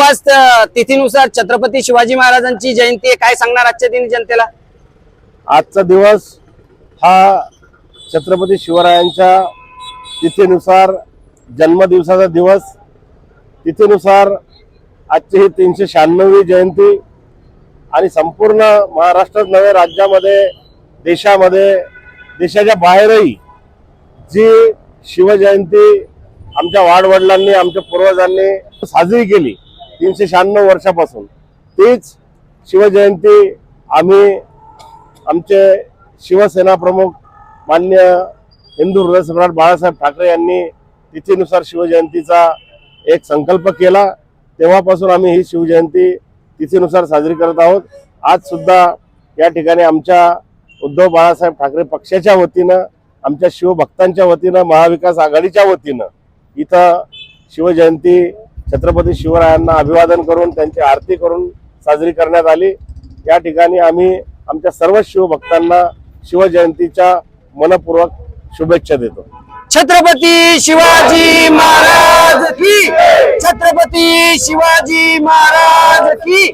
आज तिथीनुसार छत्रपती शिवाजी महाराजांची जयंती आहे, काय सांगणार आजच्या दिनी जनतेला? आजचा दिवस हा छत्रपती शिवरायांच्या तिथीनुसार जन्मदिवसाचा दिवस, तिथीनुसार आजची ही 396वी जयंती आणि संपूर्ण महाराष्ट्रात नव्हे राज्यामध्ये, देशामध्ये, देशाच्या बाहेरही जी शिवजयंती आमच्या वाडवडिलांनी, आमच्या पूर्वजांनी साजरी केली 396 वर्षापासून, तीच शिवजयंती आम्ही आमचे शिवसेना प्रमुख मान्य हिंदू हृदय सम्राट बाळासाहेब ठाकरे यांनी तिथीनुसार शिवजयंतीचा एक संकल्प केला, तेव्हापासून आम्ही ही शिवजयंती तिथीनुसार साजरी करत आहोत। आज सुद्धा या ठिकाणी आमच्या उद्धव बाळासाहेब ठाकरे पक्षाच्या वतीनं, आमच्या शिवभक्तांच्या वतीनं, महाविकास आघाडीच्या वतीनं इथं शिवजयंती छत्रपती शिवरायांना अभिवादन करून त्यांची आरती करून साजरी करण्यात आली। या ठिकाणी आम्ही आमच्या सर्व शिवभक्तांना शिवजयंतीच्या मनपूर्वक शुभेच्छा देतो। छत्रपती शिवाजी महाराज की, छत्रपती शिवाजी महाराज की।